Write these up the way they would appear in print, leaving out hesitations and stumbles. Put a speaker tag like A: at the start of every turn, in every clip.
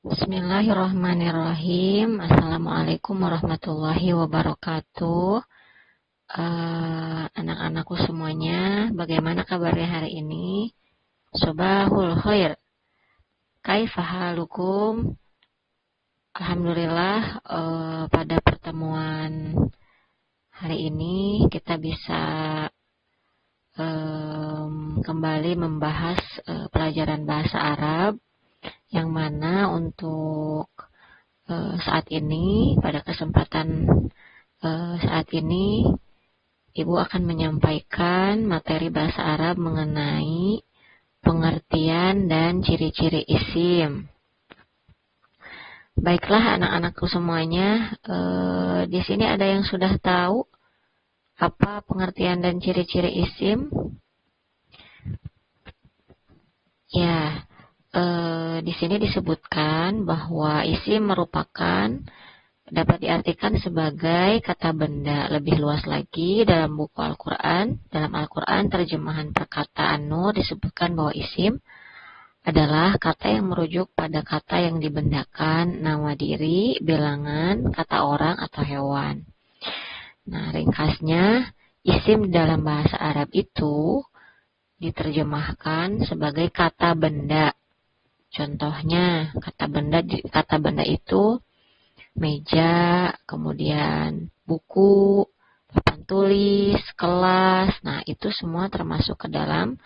A: Bismillahirrahmanirrahim. Assalamualaikum warahmatullahi wabarakatuh. Anak-anakku semuanya, bagaimana kabarnya hari ini? Sobahul khair. Kaifa halukum? Alhamdulillah, pada pertemuan hari ini kita bisa kembali membahas pelajaran bahasa Arab, yang mana untuk saat ini, pada kesempatan saat ini, Ibu akan menyampaikan materi bahasa Arab mengenai pengertian dan ciri-ciri isim. Baiklah anak-anakku semuanya, di sini ada yang sudah tahu apa pengertian dan ciri-ciri isim? Ya, di sini disebutkan bahwa isim merupakan dapat diartikan sebagai kata benda. Lebih luas lagi dalam buku Al-Quran, dalam Al-Quran terjemahan perkataan Nur disebutkan bahwa isim adalah kata yang merujuk pada kata yang dibendakan, nama diri, bilangan, kata orang atau hewan. Nah, ringkasnya, isim dalam bahasa Arab itu diterjemahkan sebagai kata benda. Contohnya, kata benda itu meja, kemudian buku, papan tulis, kelas. Nah, itu semua termasuk ke dalam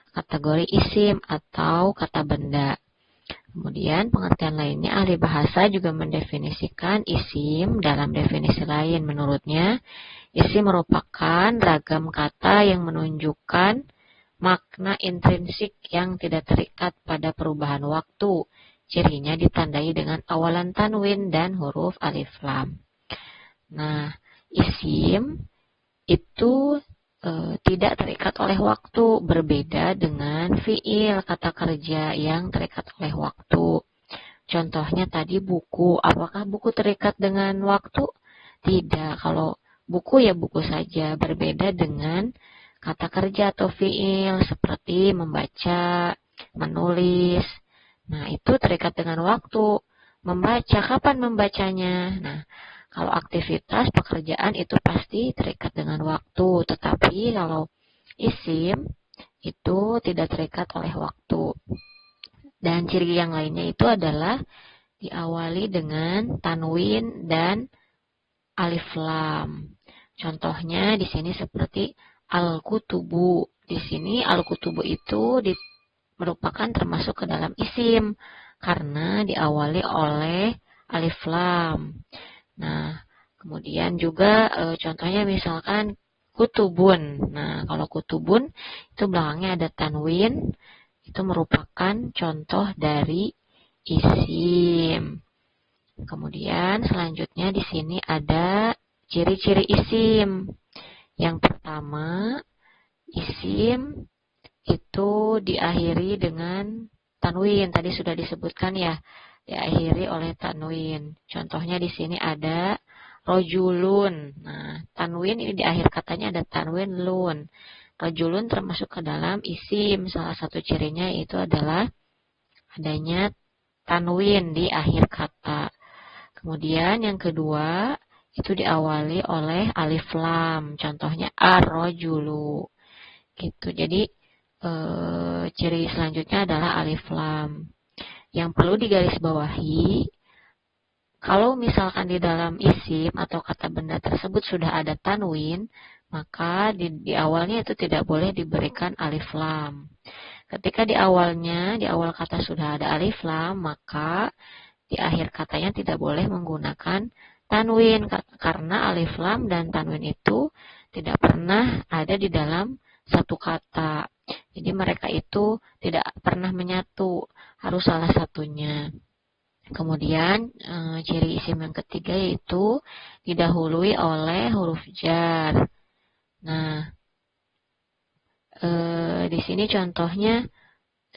A: kategori isim atau kata benda. Kemudian pengertian lainnya, ahli bahasa juga mendefinisikan isim dalam definisi lain. Menurutnya, isim merupakan ragam kata yang menunjukkan makna intrinsik yang tidak terikat pada perubahan waktu. Cirinya ditandai dengan awalan tanwin dan huruf alif lam. Nah, isim itu tidak terikat oleh waktu, berbeda dengan fiil, kata kerja yang terikat oleh waktu. Contohnya tadi buku, apakah buku terikat dengan waktu? Tidak, kalau buku ya buku saja, berbeda dengan kata kerja atau fiil seperti membaca, menulis. Nah, itu terikat dengan waktu. Membaca, kapan membacanya? Nah, kalau aktivitas pekerjaan itu pasti terikat dengan waktu. Tetapi kalau isim itu tidak terikat oleh waktu. Dan ciri yang lainnya itu adalah diawali dengan tanwin dan alif lam. Contohnya di sini seperti al-kutubu. Di sini al-kutubu itu merupakan termasuk ke dalam isim karena diawali oleh alif lam. Nah, kemudian juga contohnya misalkan kutubun. Nah, kalau kutubun itu belakangnya ada tanwin, itu merupakan contoh dari isim. Kemudian selanjutnya di sini ada ciri-ciri isim. Yang pertama, isim itu diakhiri dengan tanwin. Tadi sudah disebutkan ya, diakhiri oleh tanwin. Contohnya di sini ada rojulun. Nah, tanwin ini di akhir katanya ada tanwin lun. Rojulun termasuk ke dalam isim. Salah satu cirinya itu adalah adanya tanwin di akhir kata. Kemudian yang kedua, itu diawali oleh alif lam. Contohnya ar-rojulu. Gitu. Jadi ciri selanjutnya adalah alif lam. Yang perlu digarisbawahi, kalau misalkan di dalam isim atau kata benda tersebut sudah ada tanwin, maka di awalnya itu tidak boleh diberikan alif lam. Ketika di awal kata sudah ada alif lam, maka di akhir katanya tidak boleh menggunakan tanwin, karena alif lam dan tanwin itu tidak pernah ada di dalam satu kata. Jadi mereka itu tidak pernah menyatu, harus salah satunya. Kemudian ciri isim yang ketiga yaitu didahului oleh huruf jar. Nah, di sini contohnya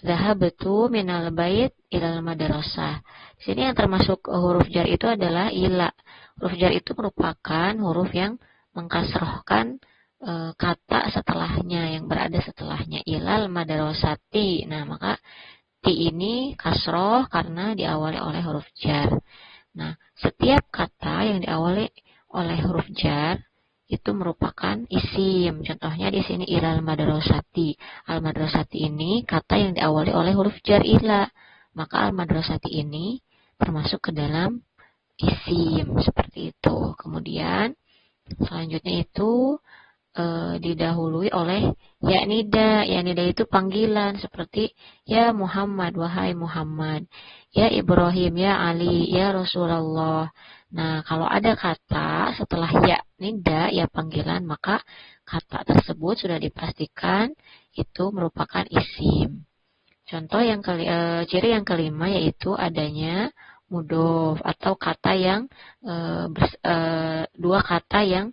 A: zahabtu minal bait ilal madrasah. Di sini yang termasuk huruf jar itu adalah ila. Huruf jar itu merupakan huruf yang mengkasrohkan kata setelahnya, yang berada setelahnya, ilal madrasati. Nah, maka ti ini kasroh karena diawali oleh huruf jar. Nah, setiap kata yang diawali oleh huruf jar itu merupakan isim. Contohnya di sini ilal madrasati. Al madrasati ini kata yang diawali oleh huruf jar ila. Maka al madrasati ini termasuk ke dalam isim seperti itu. Kemudian selanjutnya itu didahului oleh ya nida. Ya nida itu panggilan seperti ya Muhammad, wahai Muhammad. Ya Ibrahim, ya Ali, ya Rasulullah. Nah, kalau ada kata setelah ya nida, ya panggilan, maka kata tersebut sudah dipastikan itu merupakan isim. Contoh ciri yang kelima yaitu adanya mudhof atau kata yang dua kata yang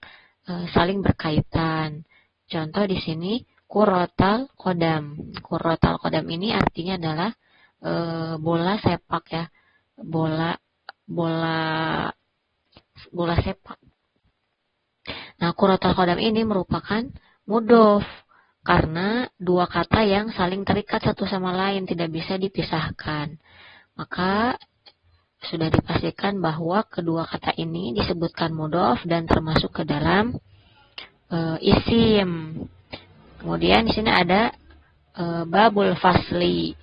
A: saling berkaitan. Contoh di sini kurotal kodam. Kurotal kodam ini artinya adalah bola sepak ya, bola sepak. Nah, kurotal kodam ini merupakan mudhof karena dua kata yang saling terikat satu sama lain, tidak bisa dipisahkan. Maka sudah dipastikan bahwa kedua kata ini disebutkan mudhof dan termasuk ke dalam isim. Kemudian di sini ada babul fasli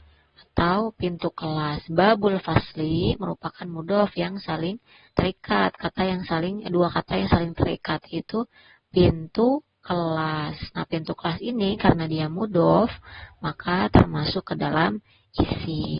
A: atau pintu kelas. Babul fasli merupakan mudhof yang saling terikat. Dua kata yang saling terikat itu pintu kelas. Nah, pintu kelas ini karena dia mudhof, maka termasuk ke dalam isim.